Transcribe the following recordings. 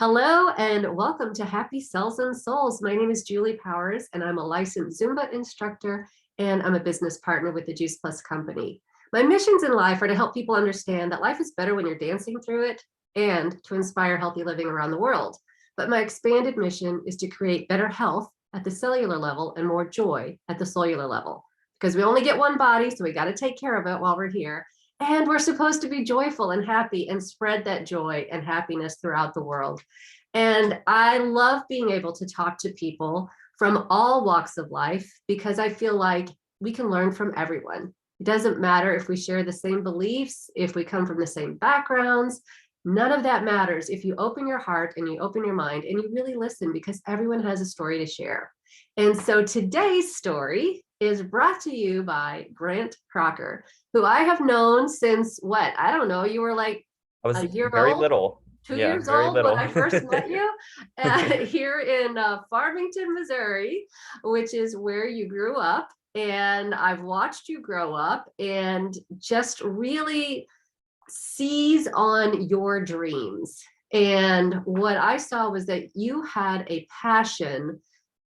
Hello and welcome to Happy Cells and Souls. My name is Julie Powers and I'm a licensed Zumba instructor and I'm a business partner with the Juice Plus company. My missions in life are to help people understand that life is better when you're dancing through it and to inspire healthy living around the world. But my expanded mission is to create better health at the cellular level and more joy at the cellular level. Because we only get one body, so we got to take care of it while we're here. And we're supposed to be joyful and happy and spread that joy and happiness throughout the world. And I love being able to talk to people from all walks of life because I feel like we can learn from everyone. It doesn't matter if we share the same beliefs, if we come from the same backgrounds, none of that matters if you open your heart and you open your mind and you really listen because everyone has a story to share. And so today's story is brought to you by Grant Crocker, who I have known since what? I don't know. You were like I was a year very old, little. two Yeah, years very old when little. I first met you here in Farmington, Missouri, which is where you grew up. And I've watched you grow up and just really seize on your dreams. And what I saw was that you had a passion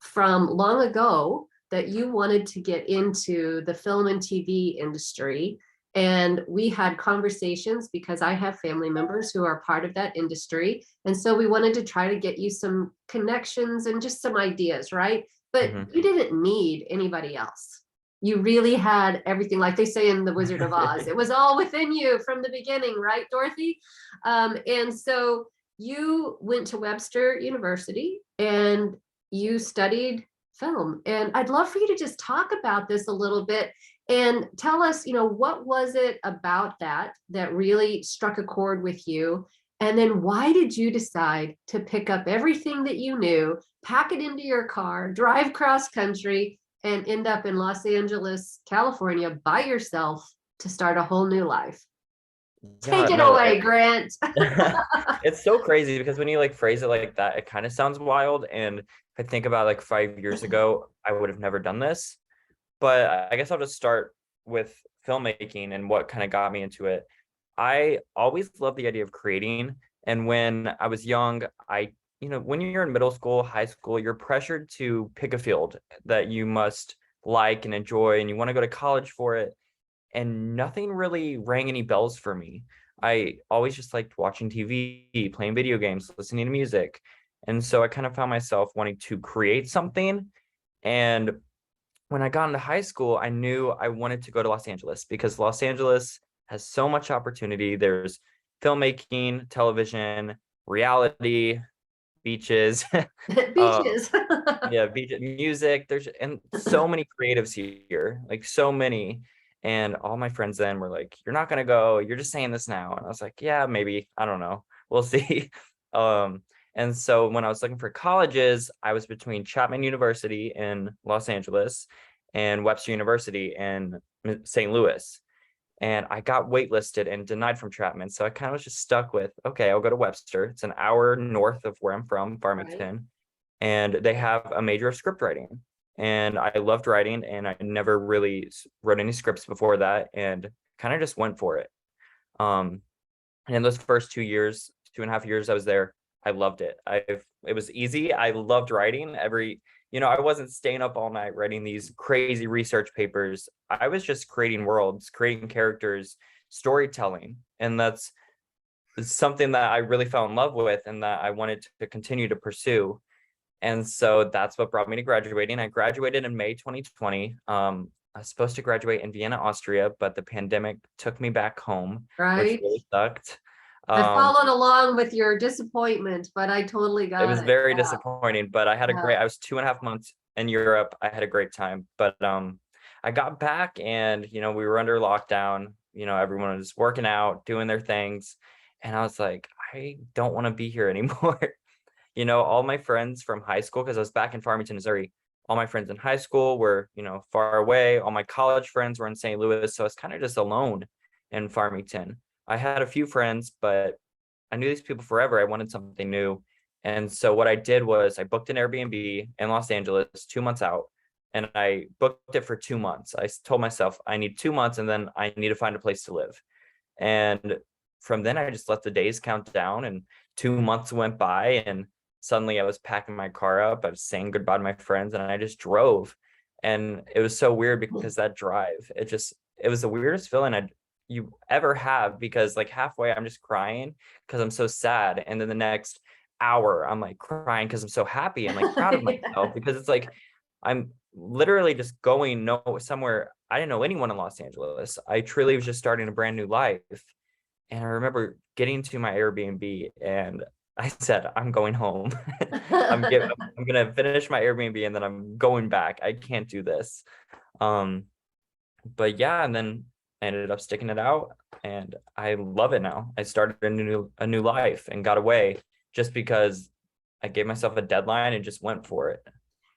from long ago that you wanted to get into the film and TV industry. And we had conversations because I have family members who are part of that industry. And so we wanted to try to get you some connections and just some ideas, right? But Mhm. you didn't need anybody else. You really had everything, like they say in The Wizard of Oz. It was all within you from the beginning, right, Dorothy? And so you went to Webster University and you studied film. And I'd love for you to just talk about this a little bit and tell us, what was it about that that really struck a chord with you? And then why did you decide to pick up everything that you knew, pack it into your car, drive cross country, and end up in Los Angeles, California by yourself to start a whole new life? Yeah, Take it no, away, Grant. it's so crazy because when you like phrase it like that, it kind of sounds wild. And if I think about like 5 years ago, I would have never done this. But I guess I'll just start with filmmaking and what kind of got me into it. I always loved the idea of creating. And when I was young, when you're in middle school, high school, you're pressured to pick a field that you must like and enjoy, and you want to go to college for it. And nothing really rang any bells for me. I always just liked watching TV, playing video games, listening to music. And so I kind of found myself wanting to create something. And when I got into high school, I knew I wanted to go to Los Angeles because Los Angeles has so much opportunity. There's filmmaking, television, reality, beaches, Beaches. yeah, beach music. There's and so many creatives here, like so many. And all my friends then were like, "You're not gonna go. You're just saying this now." And I was like, "Yeah, maybe. I don't know. We'll see." Um, and so when I was looking for colleges, I was between Chapman University in Los Angeles and Webster University in St. Louis. And I got waitlisted and denied from Chapman. So I kind of was just stuck with, okay, I'll go to Webster. It's an hour north of where I'm from, Right. Farmington. And they have a major of script writing. And I loved writing, and I never really wrote any scripts before that, and kind of just went for it. Um, and in those first 2 years, 2.5 years I was there, I loved it. It was easy. I loved writing. I wasn't staying up all night writing these crazy research papers. I was just creating worlds, creating characters, storytelling. And that's something that I really fell in love with and that I wanted to continue to pursue. And so that's what brought me to graduating. I graduated in May 2020. I was supposed to graduate in Vienna, Austria, but the pandemic took me back home, which Right. really sucked. I Um, followed along with your disappointment, but I totally it got was it. very Yeah. disappointing, but Yeah. I was 2.5 months in Europe. I had a great time, but I got back and, we were under lockdown. Everyone was working out, doing their things. And I was like, I don't want to be here anymore. All my friends from high school, because I was back in Farmington, Missouri, all my friends in high school were, far away. All my college friends were in St. Louis. So I was kind of just alone in Farmington. I had a few friends, but I knew these people forever. I wanted something new. And so what I did was I booked an Airbnb in Los Angeles 2 months out, and I booked it for 2 months. I told myself I need 2 months and then I need to find a place to live. And from then I just let the days count down, and 2 months went by, and suddenly I was packing my car up. I was saying goodbye to my friends, and I just drove. And it was so weird because that drive, it was the weirdest feeling you ever have, because like halfway I'm just crying because I'm so sad. And then the next hour I'm like crying because I'm so happy and like proud of myself, because it's like I'm literally just going somewhere. I didn't know anyone in Los Angeles. I truly was just starting a brand new life. And I remember getting to my Airbnb and I said, I'm going home. I'm gonna finish my Airbnb and then I'm going back. I can't do this. But yeah, and then I ended up sticking it out, and I love it now. I started a new life and got away just because I gave myself a deadline and just went for it.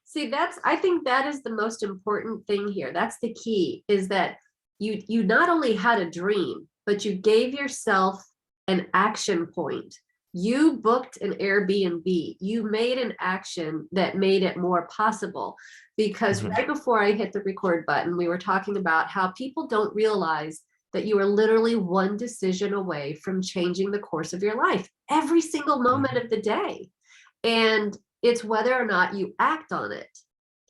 See, I think that is the most important thing here. That's the key, is that you not only had a dream, but you gave yourself an action point. You booked an Airbnb. You made an action that made it more possible. Because right before I hit the record button, we were talking about how people don't realize that you are literally one decision away from changing the course of your life every single moment of the day. And it's whether or not you act on it.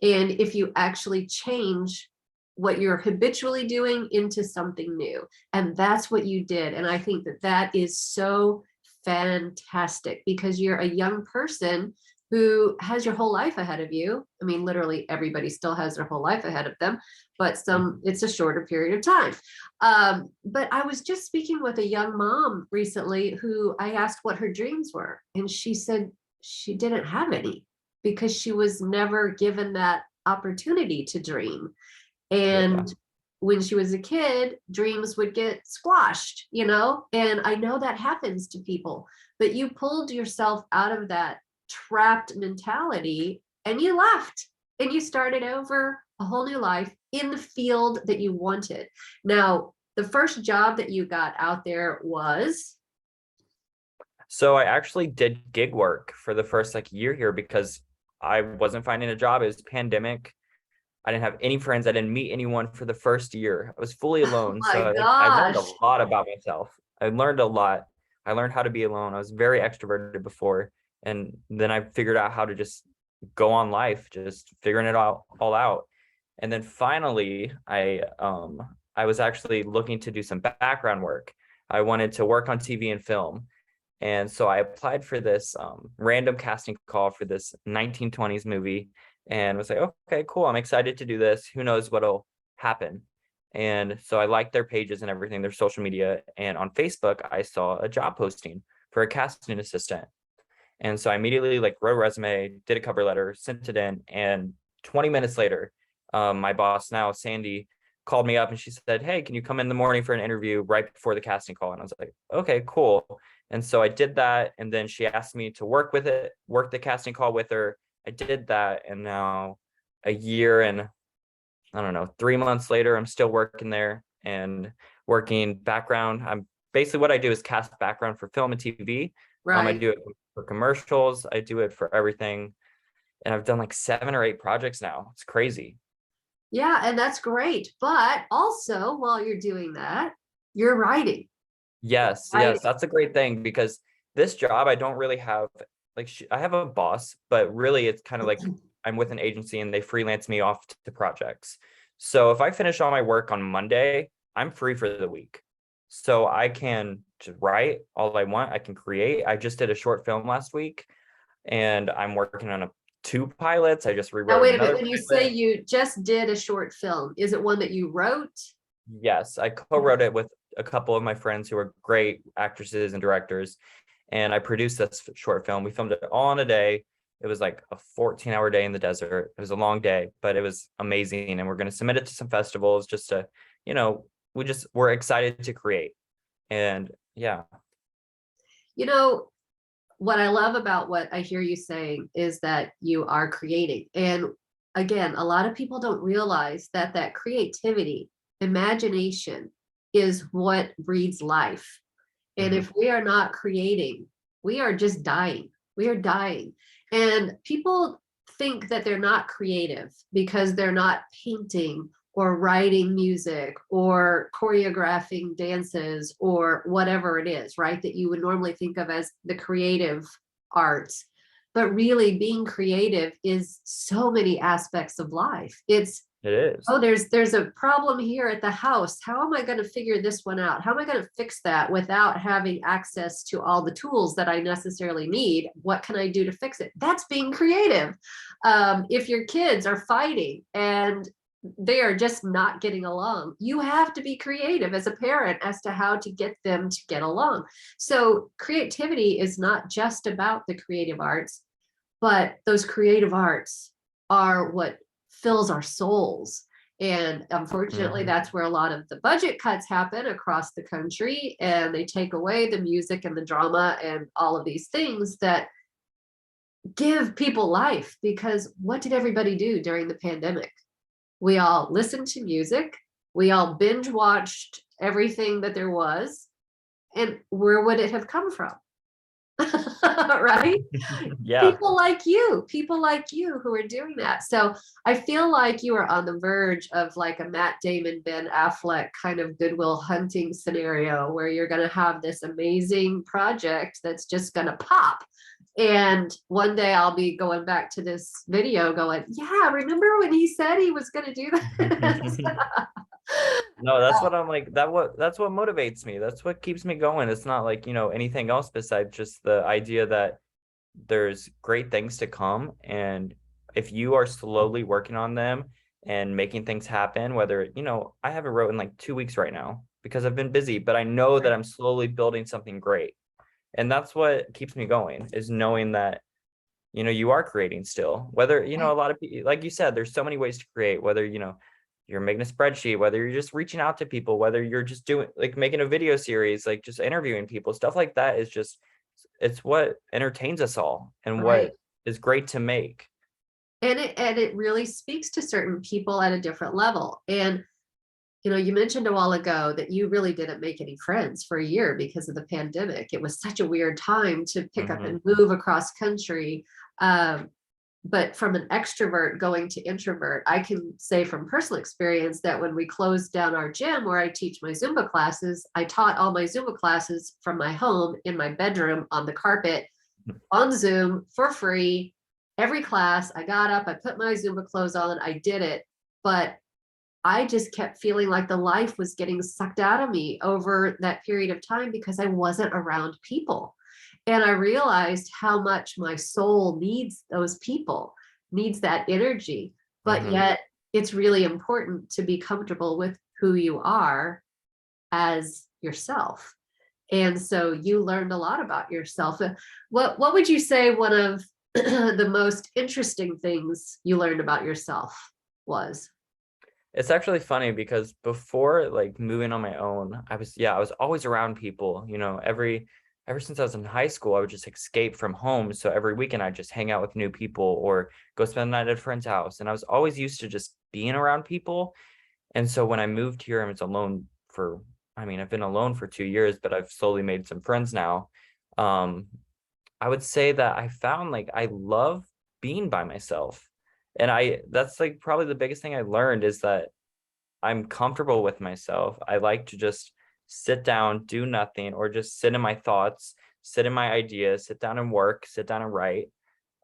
And if you actually change what you're habitually doing into something new. And that's what you did. And I think that that is so fantastic, because you're a young person who has your whole life ahead of you. I mean, literally everybody still has their whole life ahead of them, but it's a shorter period of time. But I was just speaking with a young mom recently who I asked what her dreams were. And she said she didn't have any, because she was never given that opportunity to dream. And when she was a kid, dreams would get squashed, and I know that happens to people, but you pulled yourself out of that trapped mentality and you left and you started over a whole new life in the field that you wanted. Now, the first job that you got out there was? So I actually did gig work for the first like year here because I wasn't finding a job. It was pandemic. I didn't have any friends. I didn't meet anyone for the first year. I was fully alone. My So I learned a gosh. lot about myself. I learned a lot. I learned how to be alone. I was very extroverted before. And then I figured out how to just go on life, just figuring it all out. And then finally, I was actually looking to do some background work. I wanted to work on TV and film. And so I applied for this random casting call for this 1920s movie, and was like, okay, cool. I'm excited to do this. Who knows what'll happen? And so I liked their pages and everything, their social media. And on Facebook, I saw a job posting for a casting assistant. And so I immediately like wrote a resume, did a cover letter, sent it in. And 20 minutes later, my boss now, Sandy, called me up and she said, hey, can you come in the morning for an interview right before the casting call? And I was like, okay, cool. And so I did that. And then she asked me to work the casting call with her. I did that. And now a year and I don't know, 3 months later, I'm still working there and working background. I'm basically, what I do is cast background for film and TV. I Right. do it for commercials. I do it for everything. And I've done like 7 or 8 projects now. It's crazy. Yeah, and that's great. But also, while you're doing that, you're writing. Yes, Writing. that's a great thing, because this job I don't really have like I have a boss, but really it's kind of like I'm with an agency and they freelance me off to projects. So if I finish all my work on Monday, I'm free for the week. So I can just write all I want. I can create. I just did a short film last week and I'm working on 2 pilots. I just Now, rewrote wait a minute. another When you say pilot. you just did a short film, is it one that you wrote? Yes, I co-wrote it with a couple of my friends who are great actresses and directors. And I produced this short film. We filmed it all in a day. It was like a 14-hour day in the desert. It was a long day, but it was amazing. And we're going to submit it to some festivals just to, we're excited to create. And yeah. What I love about what I hear you saying is that you are creating. And again, a lot of people don't realize that creativity, imagination is what breeds life. And Mhm. if we are not creating, we are just dying. We are dying. And people think that they're not creative because they're not painting or writing music or choreographing dances or whatever it is, right? That you would normally think of as the creative arts. But really being creative is so many aspects of life. It's, It is. oh, there's a problem here at the house. How am I going to figure this one out? How am I going to fix that without having access to all the tools that I necessarily need? What can I do to fix it? That's being creative. If your kids are fighting and they are just not getting along, you have to be creative as a parent as to how to get them to get along. So creativity is not just about the creative arts, but those creative arts are what fills our souls. And unfortunately, Mhm. that's where a lot of the budget cuts happen across the country, and they take away the music and the drama and all of these things that give people life. Because what did everybody do during the pandemic? We all listened to music, we all binge watched everything that there was, and where would it have come from? Right? Yeah. People like you who are doing that. So I feel like you are on the verge of like a Matt Damon, Ben Affleck kind of Goodwill Hunting scenario where you're going to have this amazing project that's just going to pop. And one day I'll be going back to this video going, yeah, remember when he said he was going to do this? No, that's what I'm like, that's what motivates me. That's what keeps me going. It's not like, anything else besides just the idea that there's great things to come. And if you are slowly working on them and making things happen, whether, I haven't wrote in like 2 weeks right now because I've been busy, but I know that I'm slowly building something great. And that's what keeps me going, is knowing that, you are creating still, whether, a lot of people, like you said, there's so many ways to create, whether, you're making a spreadsheet, whether you're just reaching out to people, whether you're just doing like making a video series, like just interviewing people, stuff like that is just, it's what entertains us all and Right. what is great to make. And it really speaks to certain people at a different level. And you mentioned a while ago that you really didn't make any friends for a year because of the pandemic. It was such a weird time to pick up Hmm. and move across country. Um, but from an extrovert going to introvert, I can say from personal experience that when we closed down our gym where I teach my Zumba classes, I taught all my Zumba classes from my home in my bedroom on the carpet on Zoom for free. Every class, I got up, I put my Zumba clothes on, I did it. But I just kept feeling like the life was getting sucked out of me over that period of time because I wasn't around people. And I realized how much my soul needs those people, needs that energy. But Hmm. yet, it's really important to be comfortable with who you are as yourself. And so you learned a lot about yourself. What would you say one of the most interesting things you learned about yourself was? It's actually funny because before like moving on my own, I was always around people, ever since I was in high school, I would just escape from home. So every weekend I just hang out with new people or go spend the night at a friend's house. And I was always used to just being around people. And so when I moved here, I was alone I've been alone for 2 years, but I've slowly made some friends now. Um, I would say that I found like I love being by myself. And that's like probably the biggest thing I learned is that I'm comfortable with myself. I like to just sit down, do nothing, or just sit in my thoughts, sit in my ideas, sit down and work, sit down and write.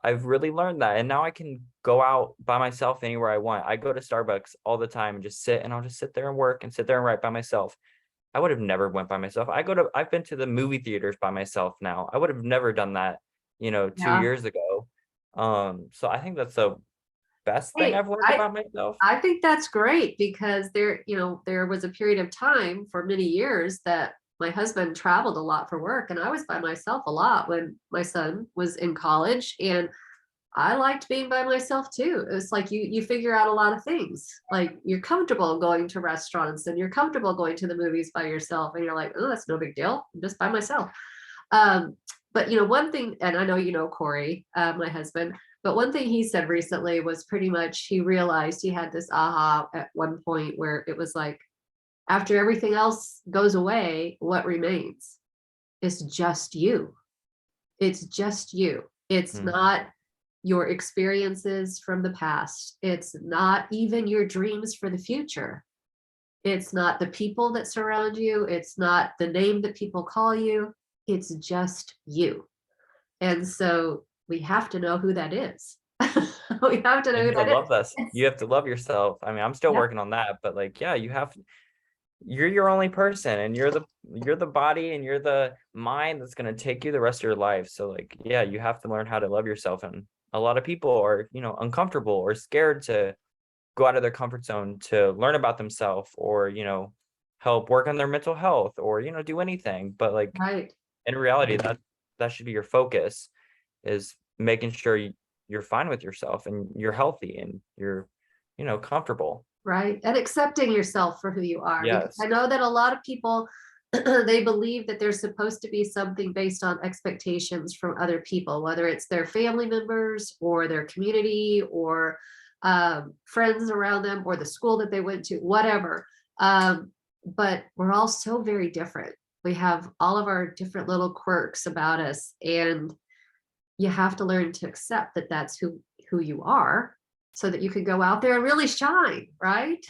I've really learned that. And now I can go out by myself anywhere I want. I go to Starbucks all the time and just sit, and I'll just sit there and work and sit there and write by myself. I would have never went by myself. I've been to the movie theaters by myself now. I would have never done that, 2 Yeah. years ago. So I think that's the best thing Hey, I've learned I about myself. I think that's great because there was a period of time for many years that my husband traveled a lot for work and I was by myself a lot when my son was in college, and I liked being by myself too. It's like you figure out a lot of things. Like you're comfortable going to restaurants and you're comfortable going to the movies by yourself and you're like, "Oh, that's no big deal. I'm just by myself." Um, but one thing, and I know Corey, my husband, but one thing he said recently was pretty much he realized he had this aha at one point where it was like, after everything else goes away, what remains is just you. It's just you. It's Mhm. not your experiences from the past. It's not even your dreams for the future. It's not the people that surround you. It's not the name that people call you. It's just you. And so we have to know who that is. We have to know You who have to that love this. is. You have to love yourself. I mean, I'm still Yeah, working on that, but like, yeah, you're your only person, and you're the body and you're the mind that's going to take you the rest of your life. So like, yeah, you have to learn how to love yourself. And a lot of people are, uncomfortable or scared to go out of their comfort zone to learn about themselves, or, help work on their mental health, or, do anything. But like, right. in reality, that should be your focus, is making sure you're fine with yourself and you're healthy and you're, comfortable. Right. And accepting yourself for who you are. Because Yes. I know that a lot of people, they believe that there's supposed to be something based on expectations from other people, whether it's their family members or their community or friends around them or the school that they went to, whatever. But we're all so very different. We have all of our different little quirks about us, and you have to learn to accept that that's who you are, so that you can go out there and really shine, right?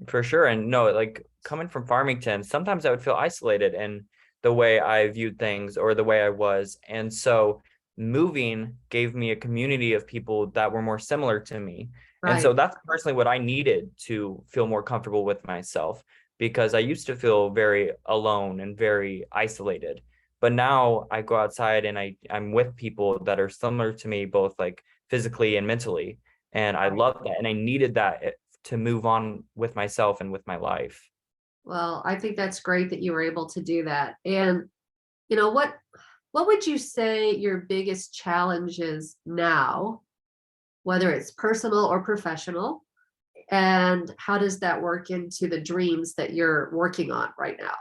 For sure. And no, like coming from Farmington, sometimes I would feel isolated in the way I viewed things or the way I was. And so moving gave me a community of people that were more similar to me. And so Right. that's personally what I needed to feel more comfortable with myself, because I used to feel very alone and very isolated. But now I go outside and I'm with people that are similar to me, both like physically and mentally. And I Right. love that. And I needed that to move on with myself and with my life. Well, I think that's great that you were able to do that. And you know what would you say your biggest challenge is now, whether it's personal or professional? And how does that work into the dreams that you're working on right now?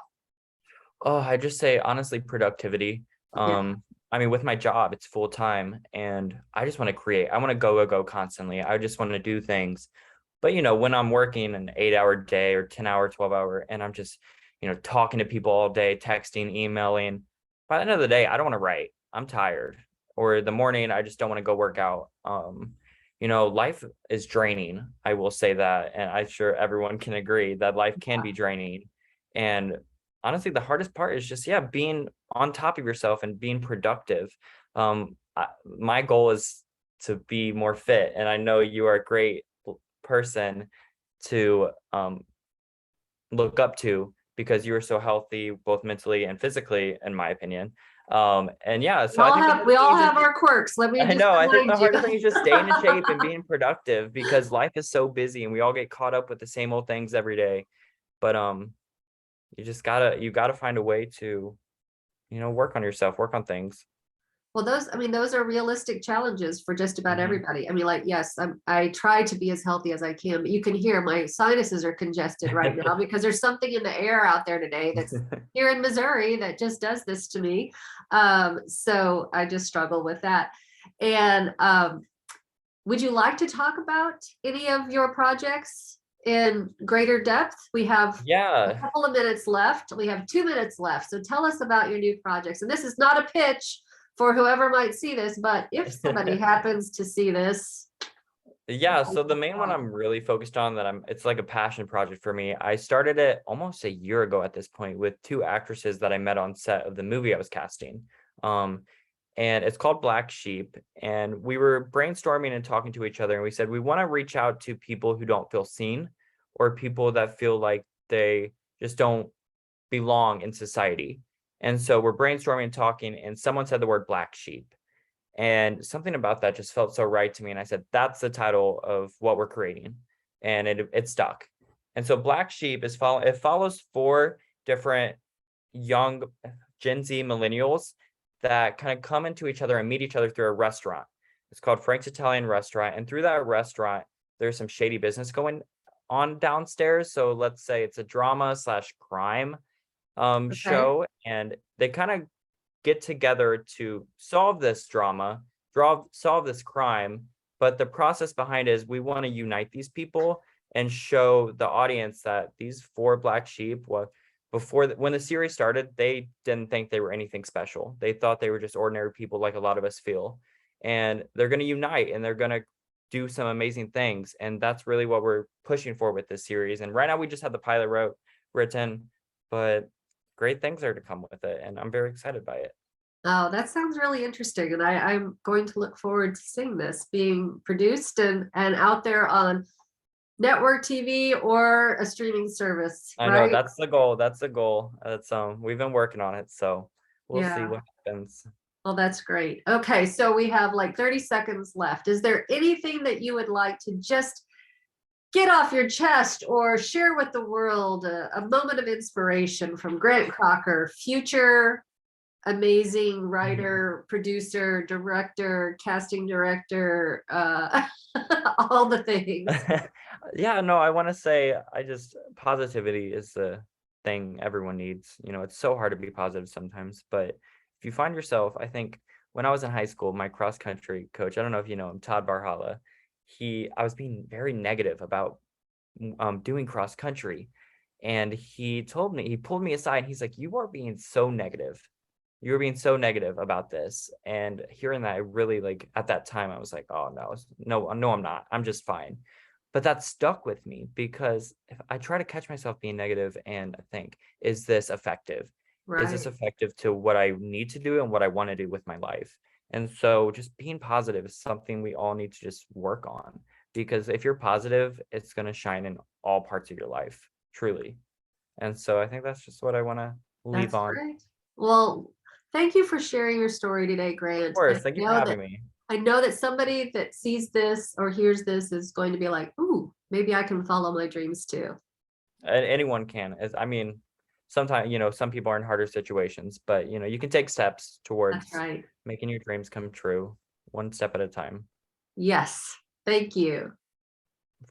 Oh, I just say honestly, productivity. Yeah. I mean, with my job, it's full time and I just want to create. I want to go constantly. I just want to do things. But when I'm working an 8-hour day or 10-hour, 12-hour, and I'm just, talking to people all day, texting, emailing, by the end of the day, I don't want to write. I'm tired. Or the morning, I just don't want to go work out. Life is draining. I will say that. And I'm sure everyone can agree that life can be draining. And honestly, the hardest part is just, yeah, being on top of yourself and being productive. My goal is to be more fit. And I know you are a great person to look up to, because you are so healthy both mentally and physically, in my opinion. And yeah, so I think the We hardest thing all is just, have our quirks. Let me I just know, I think remind the you. hardest thing is just staying in shape and being productive, because life is so busy and we all get caught up with the same old things every day. But you gotta find a way to, work on yourself, work on things. Well, those are realistic challenges for just about Mhm. everybody. I mean, like, yes, I try to be as healthy as I can, but you can hear my sinuses are congested right now because there's something in the air out there today that's here in Missouri that just does this to me. So I just struggle with that. And would you like to talk about any of your projects in greater depth? We have a Yeah. couple of minutes left. We have 2 minutes left. So tell us about your new projects. And this is not a pitch for whoever might see this, but if somebody happens to see this, Yeah, so the main one I'm really focused on, it's like a passion project for me. I started it almost a year ago at this point with two actresses that I met on set of the movie I was casting. Um, and it's called Black Sheep. And we were brainstorming and talking to each other, and we said we want to reach out to people who don't feel seen, or people that feel like they just don't belong in society. And so we're brainstorming and talking, and someone said the word black sheep. And something about that just felt so right to me. And I said, that's the title of what we're creating. And it stuck. And so Black Sheep it follows four different young Gen Z millennials that kind of come into each other and meet each other through a restaurant. It's called Frank's Italian Restaurant. And through that restaurant, there's some shady business going on downstairs. So let's say it's a drama slash crime okay, show. And they kind of get together to solve this drama, solve this crime. But the process behind it is we want to unite these people and show the audience that these four black sheep, when the series started, they didn't think they were anything special. They thought they were just ordinary people like a lot of us feel. and they're going to unite and they're going to do some amazing things. And that's really what we're pushing for with this series. And right now we just have the pilot written, but great things are to come with it. And I'm very excited by it. Oh, that sounds really interesting. And I'm going to look forward to seeing this being produced and out there on network TV or a streaming service, I know right? that's the goal. That's the goal. That's we've been working on it. So we'll see Yeah. what happens. Well, that's great. Okay, so we have like 30 seconds left. Is there anything that you would like to just get off your chest or share with the world, a moment of inspiration from Grant Crocker, future amazing writer, producer, director, casting director, all the things? Yeah, no, I want to say positivity is the thing everyone needs. You know, it's so hard to be positive sometimes, but if you find yourself, I think when I was in high school, my cross country coach, I don't know if you know him, Todd Barhala, I was being very negative about doing cross country. And he pulled me aside and he's like, you are being so negative. You were being so negative about this. And hearing that, I really like at that time, I was like, oh no, I'm not. I'm just fine. But that stuck with me because if I try to catch myself being negative and I think, is this effective? Is this Right. effective to what I need to do and what I want to do with my life? And so just being positive is something we all need to just work on, because if you're positive, it's going to shine in all parts of your life, truly. And so I think that's just what I want to leave That's on. great. Well, thank you for sharing your story today, Of Grant. course. Thank you for having me. I know that somebody that sees this or hears this is going to be like, ooh, maybe I can follow my dreams too. Anyone can. I mean, sometimes, some people are in harder situations, but, you can take steps That's towards right. making your dreams come true, one step at a time. Yes. Thank you.